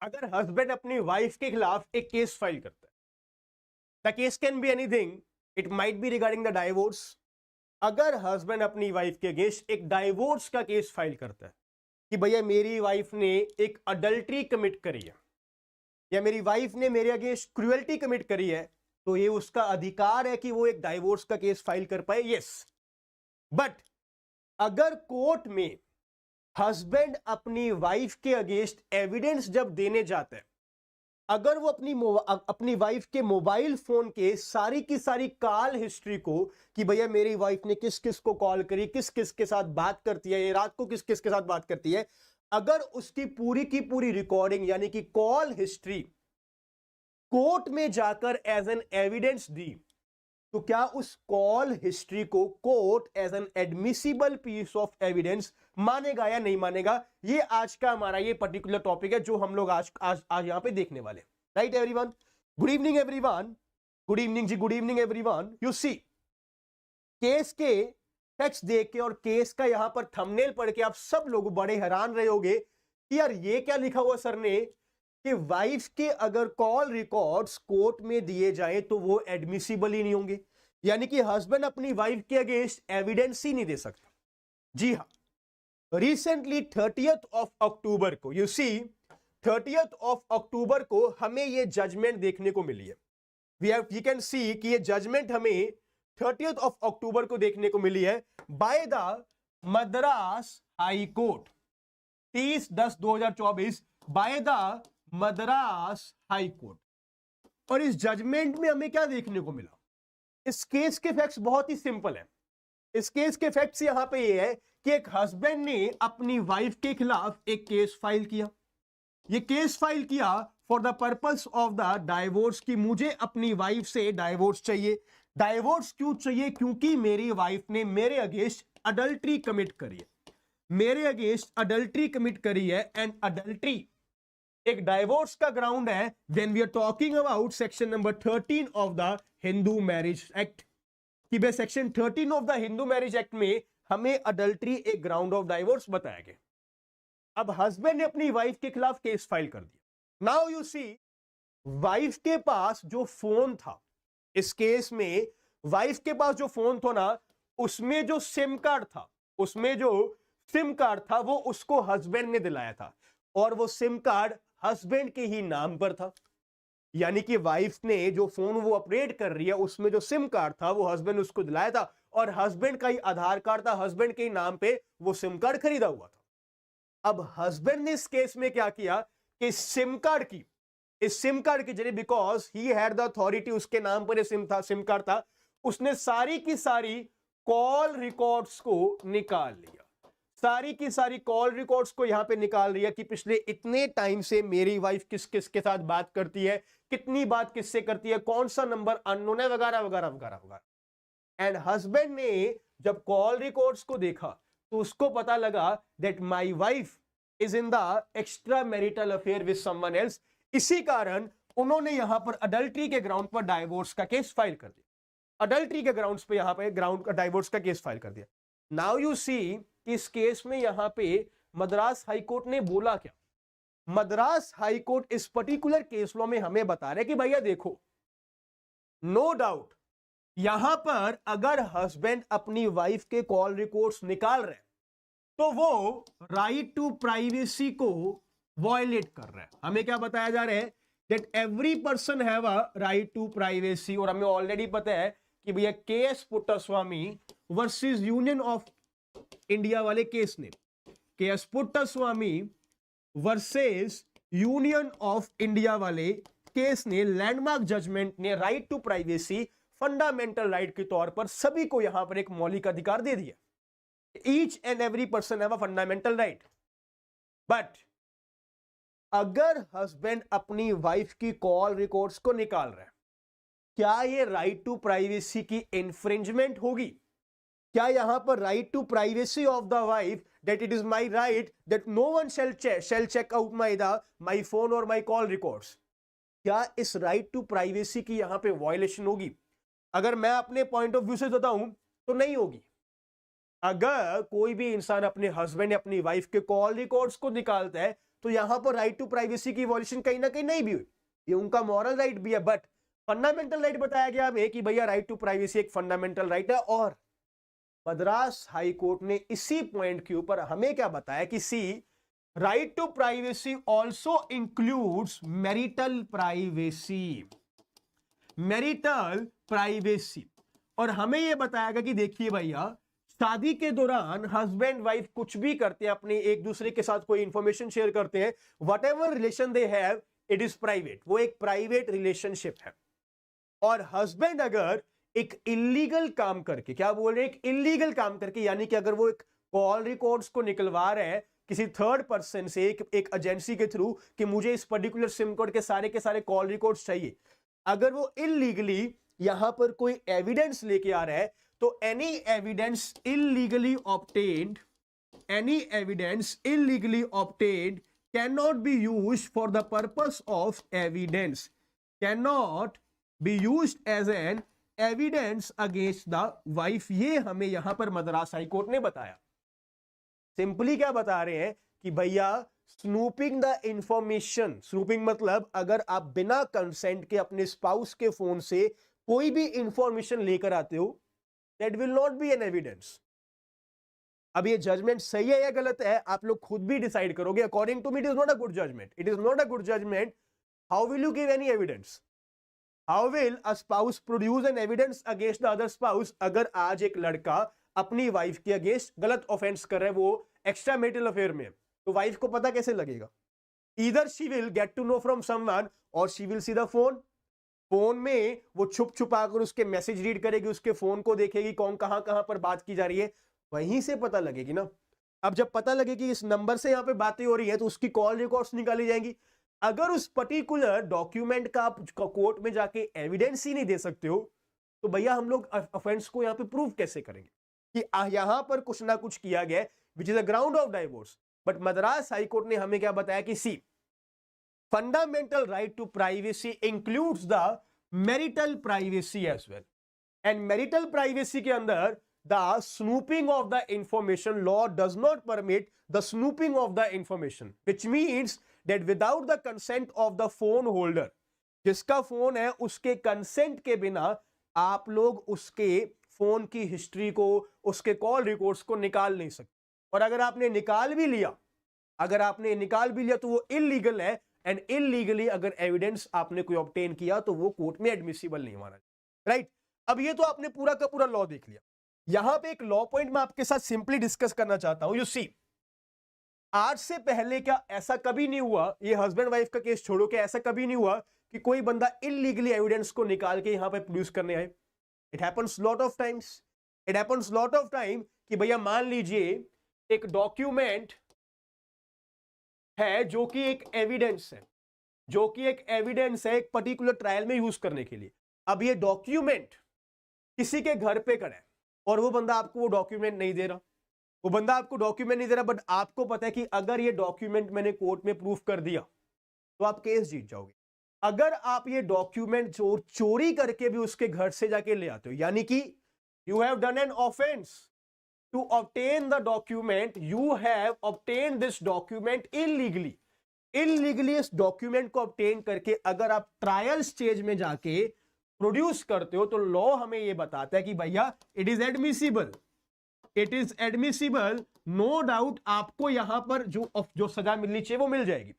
अगर हस्बैंड अपनी वाइफ के खिलाफ एक केस फाइल करता है, the case can be anything, it might be regarding the divorce. अगर हस्बैंड अपनी वाइफ के अगेंस्ट एक डाइवोर्स का केस फाइल करता है कि भैया मेरी वाइफ ने एक अडल्ट्री कमिट करी है या मेरी वाइफ ने मेरे अगेंस्ट क्रुएल्टी कमिट करी है, तो ये उसका अधिकार है कि वो एक डाइवोर्स का केस फाइल कर पाए, यस। बट अगर कोर्ट में हस्बैंड अपनी वाइफ के अगेंस्ट एविडेंस जब देने जाता है, अगर वो अपनी वाइफ के मोबाइल फोन के सारी की सारी कॉल हिस्ट्री को कि भैया मेरी वाइफ ने किस किस को कॉल करी, किस किस के साथ बात करती है, ये रात को किस किस के साथ बात करती है, अगर उसकी पूरी की पूरी रिकॉर्डिंग यानी कि कॉल हिस्ट्री कोर्ट में जाकर एज एन एविडेंस दी, तो क्या उस कॉल हिस्ट्री को court as an admissible piece of evidence मानेगा या नहीं मानेगा? ये आज का हमारा ये पर्टिकुलर टॉपिक है जो हम लोग आज यहां पे देखने वाले। Right everyone, good evening everyone, good evening ji, good evening everyone. You see, case के टेक्स्ट देख के और केस का यहां पर थंबनेल पढ़ के आप सब लोग बड़े हैरान रहे होंगे कि यार ये क्या लिखा हुआ सर ने कि वाइफ के अगर कॉल रिकॉर्ड्स कोर्ट में दिए जाए तो वो एडमिसिबल ही नहीं होंगे, यानी कि हस्बैंड अपनी वाइफ के अगेंस्ट एविडेंस ही नहीं दे सकता। जी हां, रिसेंटली 30th ऑफ अक्टूबर को, you see 30th of October को हमें ये जजमेंट देखने को मिली है। वी कैन सी कि ये जजमेंट हमें 30th ऑफ अक्टूबर को देखने को मिली है by the Madras high court, 30/10/2024 by the Madras high court. और इस जजमेंट में हमें क्या देखने को मिला? इस केस के फैक्ट्स बहुत ही सिंपल है। इस केस के फैक्ट्स यहां पे ये है कि एक हस्बैंड ने अपनी वाइफ के खिलाफ एक केस फाइल किया। ये केस फाइल किया for the purpose of the divorce, कि मुझे अपनी वाइफ से डाइवोर्स चाहिए। डाइवोर्स क्यों चाहिए? क्योंकि मेरी वाइफ ने मेरे अगेंस्ट अडल्ट्री कमिट करी है, मेरे अगेंस्ट अडल्ट्री कमिट करी है। एंड अडल्ट्री एक डाइवोर्स का ग्राउंड है when we are talking about section number 13 of the Hindu marriage act. कि बे section 13 of the Hindu marriage act में हमें अडल्ट्री एक ग्राउंड ऑफ डाइवोर्स बताया गया। अब हस्बैंड ने अपनी वाइफ के खिलाफ केस फाइल कर दिया। नाउ यू सी, वाइफ के पास जो फोन था, इस केस में वाइफ के पास जो फोन था ना, उसमें जो सिम कार्ड था, उसमें जो सिम कार्ड था वो उसको हस्बैंड ने दिलाया था, और वो सिम कार्ड हस्बैंड के ही नाम पर था। यानी कि वाइफ ने जो फोन वो ऑपरेट कर रही है उसमें जो सिम कार्ड था वो हस्बैंड उसको दिलाया था, और हस्बैंड का ही आधार कार्ड था, हस्बैंड के ही नाम पे वो सिम कार्ड खरीदा हुआ था। अब हस्बैंड ने इस केस में क्या किया कि इस सिम कार्ड के जरिए, because he had the authority, उसके नाम पर सिम कार्ड था, उसने सारी की सारी कॉल रिकॉर्ड्स को निकाल लिया। सारी की सारी कॉल रिकॉर्ड्स को यहां पे निकाल लिया कि पिछले इतने टाइम से मेरी वाइफ किस किस के साथ बात करती है, कितनी बात किससे करती है, कौन सा नंबर अननोन है, वगैरह वगैरह वगैरह वगैरह। एंड हस्बैंड ने जब कॉल रिकॉर्ड्स को देखा तो उसको पता लगा that my wife is in the extra marital affair with someone else. इसी कारण उन्होंने यहां पर अडल्ट्री के ग्राउंड पर डाइवोर्स का केस फाइल कर दिया। अडल्ट्री के ग्राउंड्स पे यहां पे ग्राउंड डाइवोर्स का केस फाइल कर दिया। नाउ यू सी, इस केस में यहां पे मद्रास हाई कोर्ट ने बोला क्या? मद्रास हाई कोर्ट इस पर्टिकुलर केस लॉ में हमें बता रहे कि भैया देखो, नो डाउट यहां पर अगर हस्बैंड अपनी वाइफ के कॉल रिकॉर्ड्स निकाल रहे तो वो राइट टू प्राइवेसी को वॉयलेट कर रहा है। हमें क्या बताया जा रहा है? That every person have a right to privacy. और हमें ऑलरेडी पता है कि भैया KS Puttaswamy versus Union of India वाले केस ने, KS Puttaswamy versus Union of India वाले केस ने, लैंडमार्क जजमेंट ने right to privacy fundamental right के तौर पर सभी को यहां पर एक मौलिक अधिकार दे दिया। Each and every person have a fundamental right. But अगर हस्बैंड अपनी वाइफ की कॉल रिकॉर्ड्स को निकाल रहा है, क्या ये राइट टू प्राइवेसी की इंफ्रिंजमेंट होगी? क्या यहां पर right to privacy of the wife, that it is my right that no one shall check out my phone और माई कॉल रिकॉर्ड्स, क्या इस राइट टू प्राइवेसी की यहां पे वायलेशन होगी? अगर मैं अपने पॉइंट ऑफ व्यू से बताऊं तो नहीं होगी। अगर कोई भी इंसान अपने हस्बैंड या अपनी वाइफ के कॉल रिकॉर्ड्स को निकालता है तो यहां पर राइट टू प्राइवेसी की वॉल्यूशन कहीं ना कहीं नहीं भी हुई, ये उनका मॉरल राइट भी है, बट फंडामेंटल राइट बताया गया हमें कि भैया राइट टू प्राइवेसी एक फंडामेंटल राइट है। और मद्रास हाई कोर्ट ने इसी पॉइंट के ऊपर हमें क्या बताया कि सी right to privacy also includes marital privacy, marital privacy. और हमें यह बताया गया कि देखिए भैया शादी के दौरान हस्बैंड वाइफ कुछ भी करते हैं, अपने एक दूसरे के साथ कोई इंफॉर्मेशन शेयर करते हैं, what ever relation they have it is private, वो एक प्राइवेट रिलेशनशिप है। और हस्बैंड अगर एक इलीगल काम करके, क्या बोल रहे हैं, एक इलीगल काम करके, यानी कि अगर वो एक कॉल रिकॉर्ड्स को निकलवा रहे हैं किसी थर्ड पर्सन से, एक एजेंसी के थ्रू कि मुझे इस पर्टिकुलर सिम कोड के सारे कॉल रिकॉर्ड्स चाहिए, अगर वो इलीगली यहां पर कोई एविडेंस लेके आ रहा है, तो any evidence illegally obtained can not be used for the purpose of evidence, can not be used as an evidence against the wife. ये हमें यहां पर मद्रास हाई कोर्ट ने बताया। सिंपली क्या बता रहे हैं कि भैया स्नूपिंग द इंफॉर्मेशन, स्नूपिंग मतलब अगर आप बिना कंसेंट के अपने स्पाउस के फोन से कोई भी इंफॉर्मेशन लेकर आते हो, that will not be an evidence. अब ये जजमेंट सही है या गलत है आप लोग खुद भी डिसाइड करोगे। According to me it is not a good judgment, it is not a good judgment. How will you give any evidence, how will a spouse produce an evidence against the other spouse. अगर आज एक लड़का अपनी wife के against गलत offence कर रहा है, वो एक्स्ट्रा मैरिटल अफेयर में, तो वाइफ को पता कैसे लगेगा? Either she will get to know from someone और she will see the phone. Phone में वो छुप छुपा कर उसके मैसेज रीड करेगी, उसके फोन को देखेगी कौन कहां कहां पर बात की जा रही है, वहीं से पता लगेगी ना। अब जब पता लगे कि इस नंबर से यहां पे बातें हो रही है, तो उसकी कॉल रिकॉर्ड्स निकाली जाएंगी। अगर उस पर्टिकुलर डॉक्यूमेंट का आप कोर्ट में जाके एविडेंस ही नहीं दे सकते हो, तो भैया हम लोग ऑफेंस को यहां पे प्रूव कैसे करेंगे कि यहां पर कुछ ना कुछ किया गया, which is a ground of divorce. But Madras high court ने हमें क्या बताया कि सी fundamental right to privacy includes the marital privacy as well, and marital privacy के अंदर the snooping of the information law does not permit the snooping of the information, which means that without the consent of the phone holder, जिसका phone है उसके consent के बिना आप लोग उसके फोन की हिस्ट्री को, उसके कॉल रिकॉर्ड्स को निकाल नहीं सकते। और अगर आपने निकाल भी लिया तो वो इलीगल है, एंड इलीगली अगर एविडेंस आपने कोई ऑब्टेन किया तो वो कोर्ट में एडमिसिबल नहीं माना जाएगा। राइट, अब ये तो आपने पूरा का पूरा लॉ देख लिया। यहां पे एक लॉ पॉइंट मैं आपके साथ सिंपली डिस्कस करना चाहता हूं। यू सी, आज से पहले क्या ऐसा कभी नहीं हुआ, ये हस्बैंड वाइफ का केस छोड़ो, क्या ऐसा कभी नहीं हुआ कि कोई बंदा इलीगली एविडेंस को निकाल के यहां पे प्रोड्यूस करने आए? It happens lot of time कि भैया मान लीजिए एक डॉक्यूमेंट है जो कि एक एविडेंस है, एक पर्टिकुलर ट्रायल में यूज करने के लिए। अब ये डॉक्यूमेंट किसी के घर पे खड़ा है और वो बंदा आपको वो डॉक्यूमेंट नहीं दे रहा, बट आपको पता है कि अगर ये डॉक्यूमेंट मैंने कोर्ट में प्रूफ कर दिया तो आप केस जीत जाओगे। अगर आप ये डॉक्यूमेंट चोरी करके भी उसके घर से जाके ले आते हो, यानी कि you have done an offence to obtain the document, you have obtained this document illegally इस डॉक्यूमेंट को obtain करके अगर आप ट्रायल स्टेज में जाके प्रोड्यूस करते हो, तो लॉ हमें ये बताता है कि भैया it is admissible, no doubt. आपको यहां पर जो सजा मिलनी चाहिए वो मिल जाएगी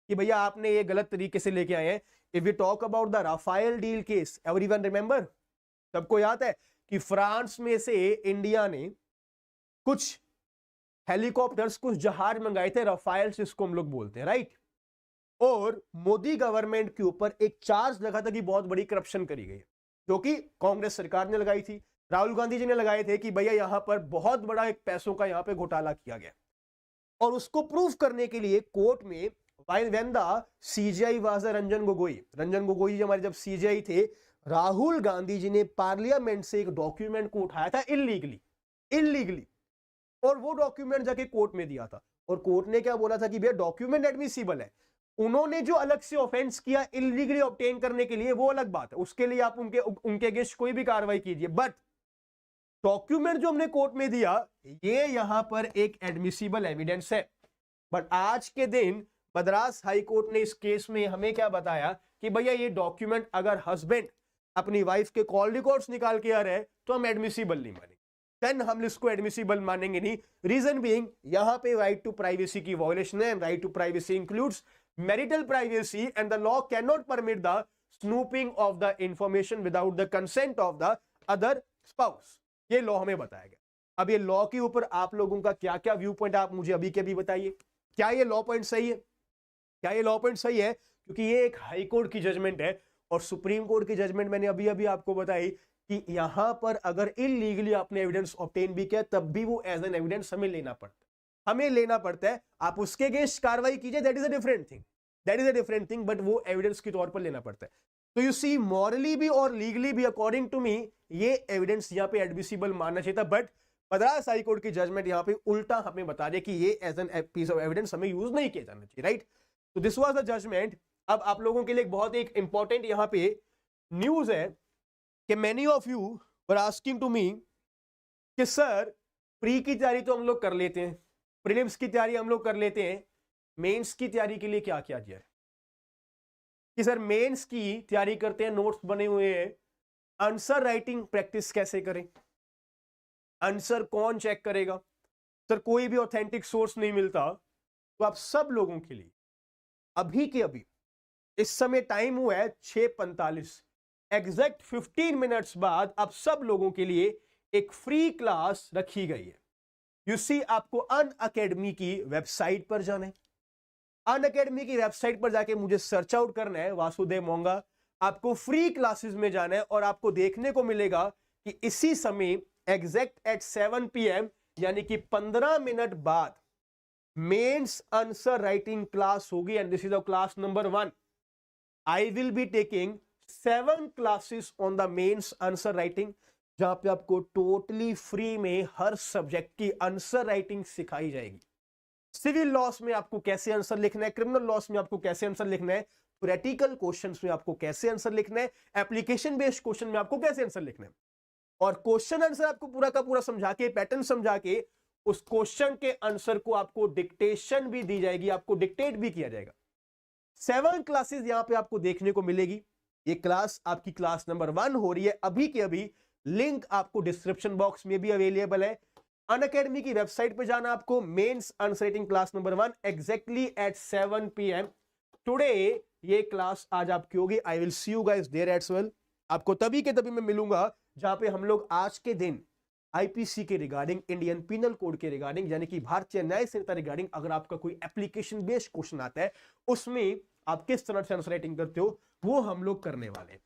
कि भैया आपने ये गलत तरीके से लेके आए हैं। If we talk about the Rafale deal case, everyone remember, सबको याद है कि फ्रांस में से इंडिया ने कुछ हेलीकॉप्टर्स, कुछ जहाज मंगाए थे, राफेल जिसको हम लोग बोलते हैं, राइट। और मोदी गवर्नमेंट के ऊपर एक चार्ज लगा था कि बहुत बड़ी करप्शन करी गई, जो कि कांग्रेस सरकार ने लगाई थी, राहुल गांधी जी ने लगाए थे कि भैया यहां पर बहुत बड़ा एक पैसों का यहां पे घोटाला किया गया। और उसको प्रूफ करने के लिए कोर्ट में when the CJI was Ranjan Gogoi ji हमारे जब सीजीआई थे, राहुल गांधी जी ने पार्लियामेंट से एक डॉक्यूमेंट को उठाया था इलीगली, और वो डॉक्यूमेंट जाके कोर्ट में दिया था। और कोर्ट ने क्या बोला था कि भैया डॉक्यूमेंट एडमिसिबल है। उन्होंने जो अलग से ऑफेंस किया इलीगली ऑब्टेन करने के लिए, वो अलग बात है, उसके लिए आप उनके अगेंस्ट कोई भी कार्रवाई कीजिए, बट डॉक्यूमेंट जो हमने कोर्ट में दिया, ये यहां पर एक एडमिसिबल एविडेंस है। बट आज के दिन मद्रास हाई कोर्ट ने इस केस में हमें क्या बताया कि भैया ये डॉक्यूमेंट अगर हस्बैंड अपनी वाइफ के कॉल रिकॉर्ड्स निकाल के आ रहे हैं तो हम एडमिसिबल नहीं मानेंगे, देन हम इसको एडमिसिबल मानेंगे नहीं। रीजन बीइंग यहां पे राइट टू प्राइवेसी की वायलेशन है। Right to privacy includes marital privacy and the law can not permit the snooping of the information without the consent of the other spouse. ये law हमें बताया गया। अब ये लॉ के ऊपर आप लोगों का क्या क्या व्यू पॉइंट, आप मुझे अभी के अभी बताइए। क्या ये लॉ पॉइंट सही है? क्या ये लॉ पॉइंट सही है? क्योंकि ये एक हाई कोर्ट की जजमेंट है और सुप्रीम कोर्ट की जजमेंट मैंने अभी अभी आपको बताई कि यहां पर अगर इलीगली आपने एविडेंस ऑब्टेन भी किया तब भी वो एज एन एविडेंस हमें लेना पड़ता है। आप उसके अगेंस्ट कार्रवाई कीजिए, that is a different thing, but वो एविडेंस के तौर पर लेना पड़ता है। तो यू सी मॉरली भी और लीगली भी अकॉर्डिंग टू मी ये एविडेंस यहाँ पे एडमिसिबल मानना चाहिए था, बट मद्रास हाई कोर्ट की जजमेंट यहाँ पे उल्टा हमें बता रही है कि ये as an piece of evidence हमें यूज नहीं किया जाना चाहिए, राइट। तो दिस वाज द जजमेंट। अब आप लोगों के लिए बहुत एक इंपॉर्टेंट यहाँ पे न्यूज है कि many of you were asking to me कि सर प्री की तैयारी तो हम लोग कर लेते हैं, प्रीलिम्स की तैयारी हम लोग कर लेते हैं, मेंस की तैयारी के लिए क्या किया जाए? कि सर मेंस की तैयारी करते हैं, नोट्स बने हुए हैं, आंसर राइटिंग प्रैक्टिस कैसे करें? आंसर कौन चेक करेगा? सर कोई भी ऑथेंटिक सोर्स नहीं मिलता। तो आप सब लोगों के लिए अभी के अभी इस समय टाइम हुआ है 6:45, एग्जैक्ट 15 मिनट्स बाद आप सब लोगों के लिए एक फ्री क्लास रखी गई है। यू सी आपको अनअकैडमी की वेबसाइट पर जाना है। अनअकैडमी की वेबसाइट पर जाके मुझे सर्च आउट करना है वासुदेव मोंगा। आपको फ्री क्लासेस में जाना है और आपको देखने को मिलेगा कि इसी समय एग्जैक्ट एट 7 PM यानी कि 15 मिनट बाद मेंस आंसर राइटिंग क्लास होगी and this is the class number 1। I will be taking 7 classes on the mains answer writing, जहां पे आपको टोटली फ्री में हर सब्जेक्ट की आंसर राइटिंग सिखाई जाएगी। सिविल लॉस में आपको कैसे आंसर लिखना है, क्रिमिनल लॉस में आपको कैसे आंसर लिखना है, प्रैक्टिकल क्वेश्चंस में आपको कैसे आंसर लिखना है, एप्लीकेशन बेस्ड क्वेश्चन में आपको कैसे आंसर लिखना है, और क्वेश्चन आंसर आपको पूरा का पूरा समझा के, पैटर्न समझा के, उस क्वेश्चन के आंसर को आपको डिक्टेशन भी दी जाएगी, आपको डिक्टेट भी किया जाएगा। 7 क्लासेस यहां पे आपको देखने को मिलेगी। ये क्लास आपकी क्लास नंबर 1 हो रही है अभी के अभी। लिंक आपको डिस्क्रिप्शन बॉक्स में भी अवेलेबल है। अनअकैडमी की वेबसाइट पे जाना आपको, mains answer writing class number 1 exactly at 7 PM today ये क्लास आज आपकी होगी। I will see you guys there as well. आपको तभी के तभी मैं मिलूंगा जहां पे हम लोग आज के दिन आईपीसी के रिगार्डिंग, इंडियन पिनल कोड के रिगार्डिंग, यानी कि भारतीय न्याय संहिता रिगार्डिंग अगर आपका कोई एप्लीकेशन बेस्ड क्वेश्चन आता है उसमें आप किस तरह से आंसर राइटिंग करते हो वो हम लोग करने वाले हैं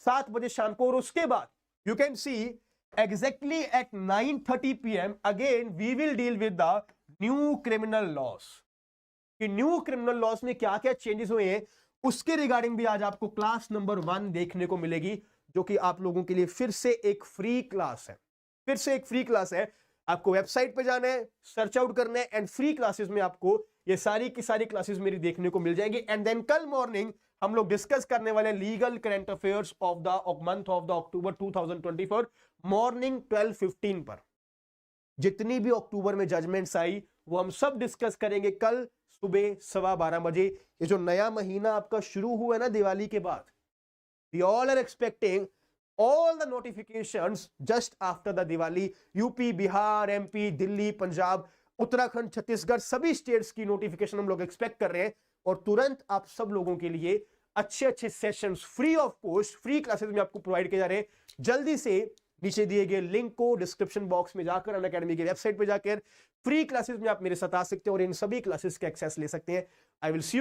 7 बजे शाम को। और उसके बाद you can see exactly at 9:30 PM again we will deal with the new criminal laws। कि न्यू क्रिमिनल लॉस में क्या क्या चेंजेस हुए हैं उसके रिगार्डिंग भी आज आपको क्लास नंबर 1 देखने को मिलेगी, जो कि आप लोगों के लिए फिर से एक फ्री क्लास है। आपको वेबसाइट पे जाना है, सर्च आउट करना है एंड फ्री क्लासेस में आपको ये सारी की सारी क्लासेस मेरी देखने को मिल जाएंगी। एंड देन कल मॉर्निंग हम लोग डिस्कस करने वाले legal current affairs of the month of the October 2024 morning 12:15 पर। जितनी भी अक्टूबर में जजमेंट्स आई वो हम सब डिस्कस करेंगे कल सुबह 12:15 बजे। ये जो नया महीना आपका शुरू हुआ है ना दिवाली के बाद, we all are expecting all the notifications just after the Diwali। UP, Bihar, MP, Delhi, Punjab, Uttarakhand, Chhattisgarh सभी स्टेट्स की नोटिफिकेशन हम लोग एक्सपेक्ट कर रहे हैं और तुरंत आप सब लोगों के लिए अच्छे sessions free of cost free classes में आपको प्रोवाइड किए जा रहे हैं। जल्दी से नीचे दिए गए लिंक को डिस्क्रिप्शन बॉक्स में जाकर अनअकैडमी की वेबसाइट पे जाकर फ्री क्लासेस में आप मेरे साथ आ सकते हैं और इन सभी क्लासेस का एक्सेस ले सकते हैं। आई विल सी यू